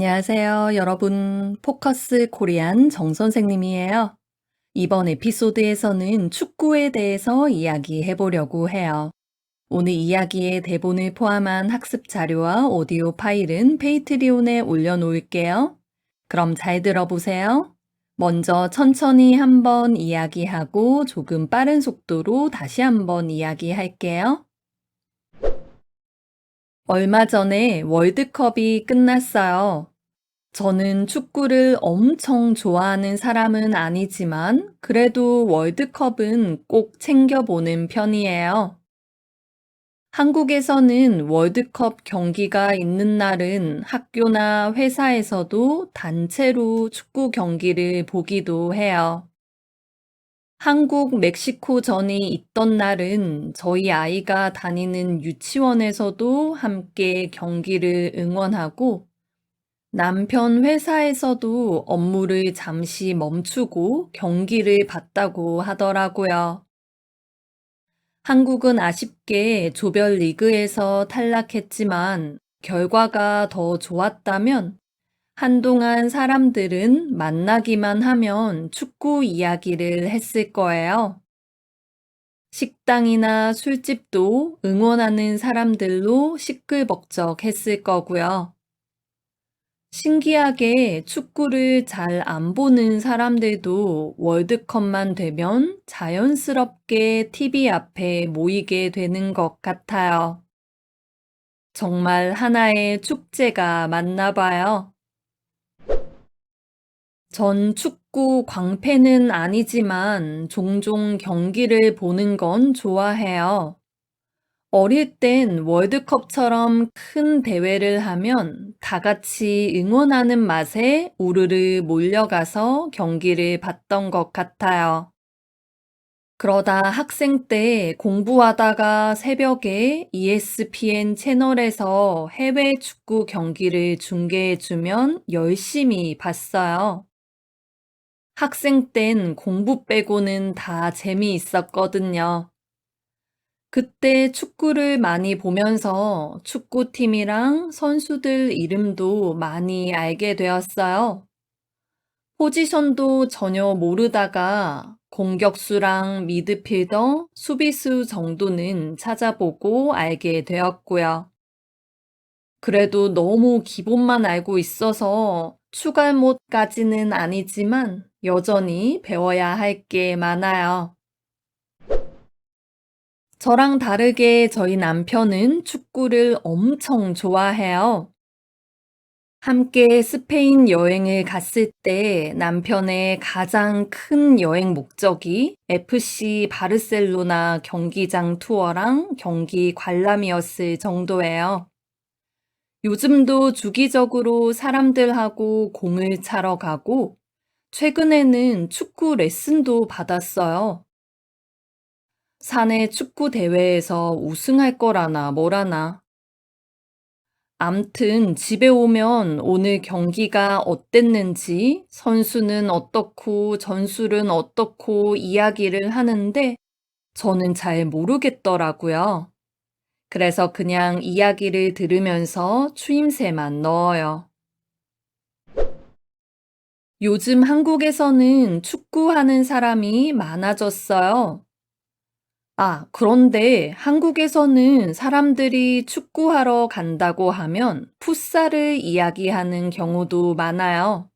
안녕하세요, 여러분. 포커스 코리안 정 선생님이에요. 이번 에피소드에서는 축구에 대해서 이야기해 보려고 해요. 오늘 이야기의 대본을 포함한 학습 자료와 오디오 파일은 페이트리온에 올려놓을게요. 그럼 잘 들어보세요. 먼저 천천히 한번 이야기하고 조금 빠른 속도로 다시 한번 이야기할게요. 얼마 전에 월드컵이 끝났어요. 저는 축구를 엄청 좋아하는 사람은 아니지만 그래도 월드컵은 꼭 챙겨보는 편이에요. 한국에서는 월드컵 경기가 있는 날은 학교나 회사에서도 단체로 축구 경기를 보기도 해요. 한국 멕시코전이 있던 날은 저희 아이가 다니는 유치원에서도 함께 경기를 응원하고 남편 회사에서도 업무를 잠시 멈추고 경기를 봤다고 하더라고요. 한국은 아쉽게 조별리그에서 탈락했지만 결과가 더 좋았다면 한동안 사람들은 만나기만 하면 축구 이야기를 했을 거예요. 식당이나 술집도 응원하는 사람들로 시끌벅적했을 거고요. 신기하게 축구를 잘 안 보는 사람들도 월드컵만 되면 자연스럽게 TV 앞에 모이게 되는 것 같아요. 정말 하나의 축제가 맞나 봐요. 전 축구 광팬은 아니지만 종종 경기를 보는 건 좋아해요. 어릴 땐 월드컵처럼 큰 대회를 하면 다 같이 응원하는 맛에 우르르 몰려가서 경기를 봤던 것 같아요. 그러다 학생 때 공부하다가 새벽에 ESPN 채널에서 해외 축구 경기를 중계해주면 열심히 봤어요. 학생 땐 공부 빼고는 다 재미있었거든요. 그때 축구를 많이 보면서 축구팀이랑 선수들 이름도 많이 알게 되었어요. 포지션도 전혀 모르다가 공격수랑 미드필더, 수비수 정도는 찾아보고 알게 되었고요. 그래도 너무 기본만 알고 있어서 추가못까지는 아니지만 여전히 배워야 할 게 많아요. 저랑 다르게 저희 남편은 축구를 엄청 좋아해요. 함께 스페인 여행을 갔을 때 남편의 가장 큰 여행 목적이 FC 바르셀로나 경기장 투어랑 경기 관람이었을 정도예요. 요즘도 주기적으로 사람들하고 공을 차러 가고 최근에는 축구 레슨도 받았어요. 사내 축구 대회에서 우승할 거라나 뭐라나. 암튼 집에 오면 오늘 경기가 어땠는지, 선수는 어떻고 전술은 어떻고 이야기를 하는데 저는 잘 모르겠더라고요. 그래서 그냥 이야기를 들으면서 추임새만 넣어요. 요즘 한국에서는 축구하는 사람이 많아졌어요. 아, 그런데 한국에서는 사람들이 축구하러 간다고 하면 풋살을 이야기하는 경우도 많아요.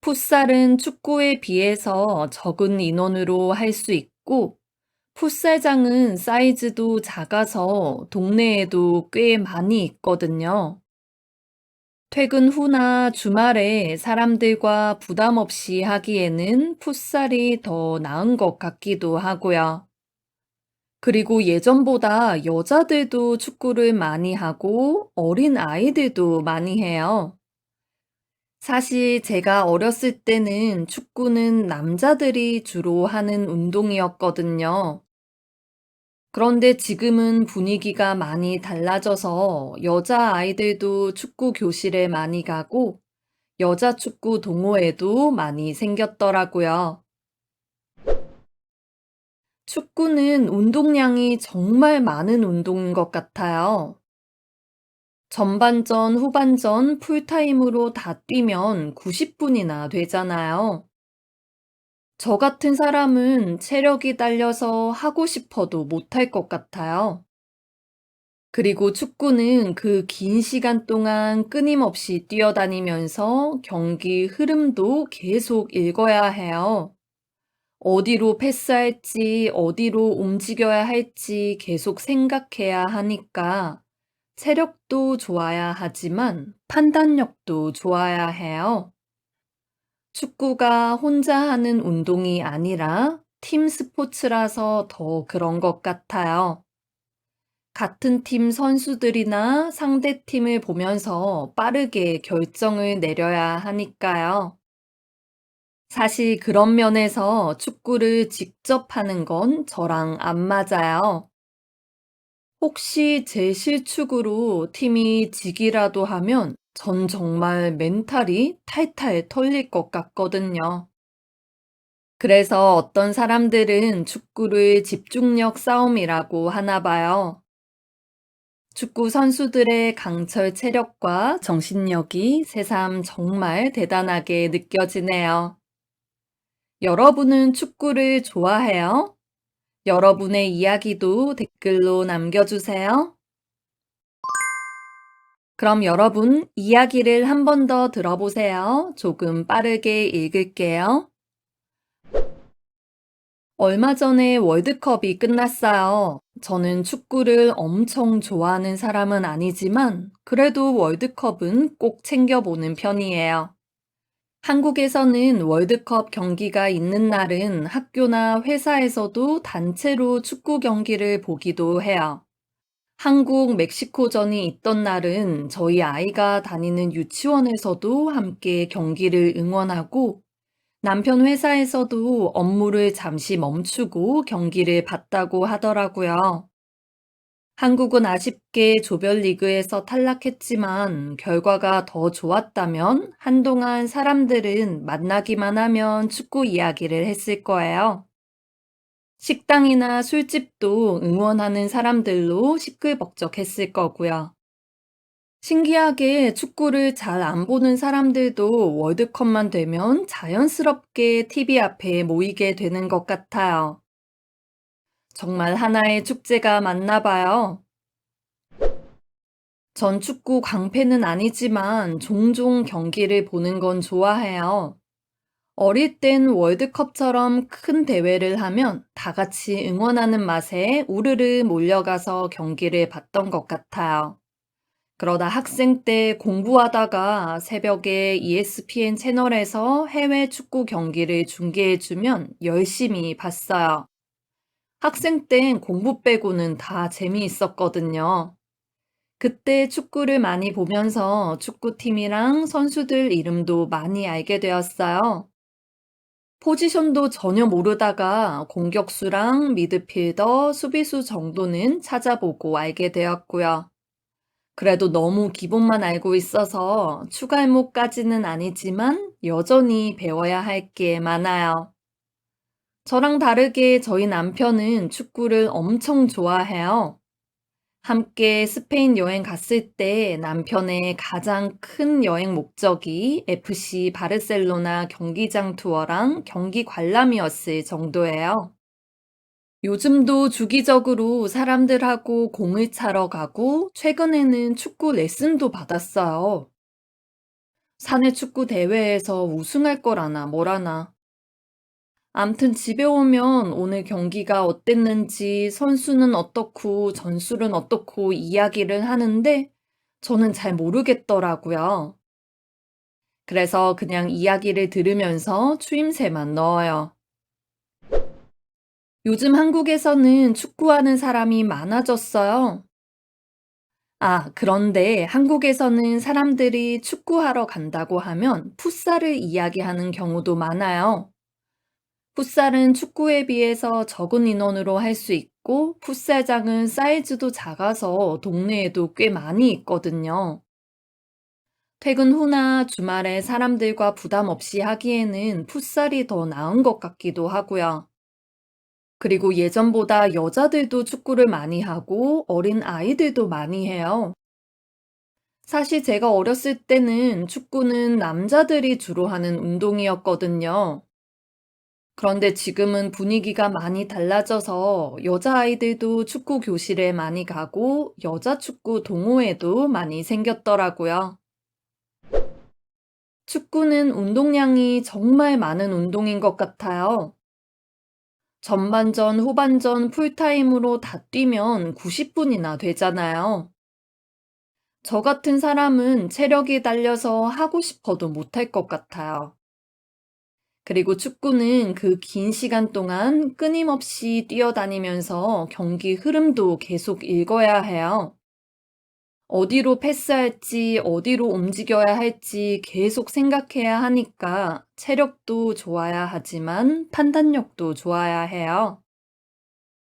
풋살은 축구에 비해서 적은 인원으로 할 수 있고, 풋살장은 사이즈도 작아서 동네에도 꽤 많이 있거든요. 퇴근 후나 주말에 사람들과 부담 없이 하기에는 풋살이 더 나은 것 같기도 하고요. 그리고 예전보다 여자들도 축구를 많이 하고 어린 아이들도 많이 해요. 사실 제가 어렸을 때는 축구는 남자들이 주로 하는 운동이었거든요. 그런데 지금은 분위기가 많이 달라져서 여자 아이들도 축구 교실에 많이 가고 여자 축구 동호회도 많이 생겼더라고요. 축구는 운동량이 정말 많은 운동인 것 같아요. 전반전, 후반전 풀타임으로 다 뛰면 90분이나 되잖아요. 저 같은 사람은 체력이 딸려서 하고 싶어도 못할 것 같아요. 그리고 축구는 그 긴 시간 동안 끊임없이 뛰어다니면서 경기 흐름도 계속 읽어야 해요. 어디로 패스할지, 어디로 움직여야 할지 계속 생각해야 하니까 체력도 좋아야 하지만 판단력도 좋아야 해요. 축구가 혼자 하는 운동이 아니라 팀 스포츠라서 더 그런 것 같아요. 같은 팀 선수들이나 상대 팀을 보면서 빠르게 결정을 내려야 하니까요. 사실 그런 면에서 축구를 직접 하는 건 저랑 안 맞아요. 혹시 제 실축으로 팀이 지기라도 하면 전 정말 멘탈이 탈탈 털릴 것 같거든요. 그래서 어떤 사람들은 축구를 집중력 싸움이라고 하나 봐요. 축구 선수들의 강철 체력과 정신력이 새삼 정말 대단하게 느껴지네요. 여러분은 축구를 좋아해요? 여러분의 이야기도 댓글로 남겨주세요. 그럼 여러분, 이야기를 한 번 더 들어보세요. 조금 빠르게 읽을게요. 얼마 전에 월드컵이 끝났어요. 저는 축구를 엄청 좋아하는 사람은 아니지만, 그래도 월드컵은 꼭 챙겨보는 편이에요. 한국에서는 월드컵 경기가 있는 날은 학교나 회사에서도 단체로 축구 경기를 보기도 해요. 한국 멕시코전이 있던 날은 저희 아이가 다니는 유치원에서도 함께 경기를 응원하고 남편 회사에서도 업무를 잠시 멈추고 경기를 봤다고 하더라고요. 한국은 아쉽게 조별리그에서 탈락했지만 결과가 더 좋았다면 한동안 사람들은 만나기만 하면 축구 이야기를 했을 거예요. 식당이나 술집도 응원하는 사람들로 시끌벅적했을 거고요. 신기하게 축구를 잘 안 보는 사람들도 월드컵만 되면 자연스럽게 TV 앞에 모이게 되는 것 같아요. 정말 하나의 축제가 맞나 봐요. 전 축구 광팬은 아니지만 종종 경기를 보는 건 좋아해요. 어릴 땐 월드컵처럼 큰 대회를 하면 다 같이 응원하는 맛에 우르르 몰려가서 경기를 봤던 것 같아요. 그러다 학생 때 공부하다가 새벽에 ESPN 채널에서 해외 축구 경기를 중계해주면 열심히 봤어요. 학생 땐 공부 빼고는 다 재미있었거든요. 그때 축구를 많이 보면서 축구팀이랑 선수들 이름도 많이 알게 되었어요. 포지션도 전혀 모르다가 공격수랑 미드필더, 수비수 정도는 찾아보고 알게 되었고요. 그래도 너무 기본만 알고 있어서 추가할목까지는 아니지만 여전히 배워야 할 게 많아요. 저랑 다르게 저희 남편은 축구를 엄청 좋아해요. 함께 스페인 여행 갔을 때 남편의 가장 큰 여행 목적이 FC 바르셀로나 경기장 투어랑 경기 관람이었을 정도예요. 요즘도 주기적으로 사람들하고 공을 차러 가고 최근에는 축구 레슨도 받았어요. 사내 축구 대회에서 우승할 거라나 뭐라나. 암튼 집에 오면 오늘 경기가 어땠는지 선수는 어떻고 전술은 어떻고 이야기를 하는데 저는 잘 모르겠더라고요. 그래서 그냥 이야기를 들으면서 추임새만 넣어요. 요즘 한국에서는 축구하는 사람이 많아졌어요. 아, 그런데 한국에서는 사람들이 축구하러 간다고 하면 풋살을 이야기하는 경우도 많아요. 풋살은 축구에 비해서 적은 인원으로 할 수 있고, 풋살장은 사이즈도 작아서 동네에도 꽤 많이 있거든요. 퇴근 후나 주말에 사람들과 부담 없이 하기에는 풋살이 더 나은 것 같기도 하고요. 그리고 예전보다 여자들도 축구를 많이 하고 어린 아이들도 많이 해요. 사실 제가 어렸을 때는 축구는 남자들이 주로 하는 운동이었거든요. 그런데 지금은 분위기가 많이 달라져서 여자아이들도 축구 교실에 많이 가고 여자 축구 동호회도 많이 생겼더라고요. 축구는 운동량이 정말 많은 운동인 것 같아요. 전반전, 후반전 풀타임으로 다 뛰면 90분이나 되잖아요. 저 같은 사람은 체력이 딸려서 하고 싶어도 못할 것 같아요. 그리고 축구는 그 긴 시간 동안 끊임없이 뛰어다니면서 경기 흐름도 계속 읽어야 해요. 어디로 패스할지, 어디로 움직여야 할지 계속 생각해야 하니까 체력도 좋아야 하지만 판단력도 좋아야 해요.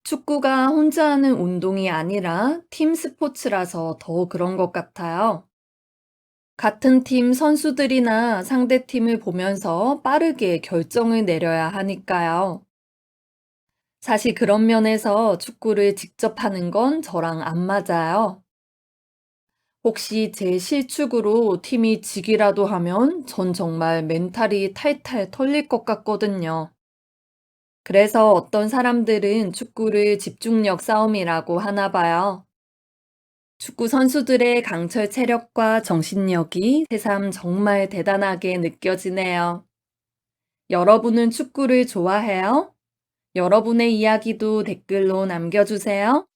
축구가 혼자 하는 운동이 아니라 팀 스포츠라서 더 그런 것 같아요. 같은 팀 선수들이나 상대 팀을 보면서 빠르게 결정을 내려야 하니까요. 사실 그런 면에서 축구를 직접 하는 건 저랑 안 맞아요. 혹시 제 실축으로 팀이 지기라도 하면 전 정말 멘탈이 탈탈 털릴 것 같거든요. 그래서 어떤 사람들은 축구를 집중력 싸움이라고 하나 봐요. 축구 선수들의 강철 체력과 정신력이 새삼 정말 대단하게 느껴지네요. 여러분은 축구를 좋아해요? 여러분의 이야기도 댓글로 남겨주세요.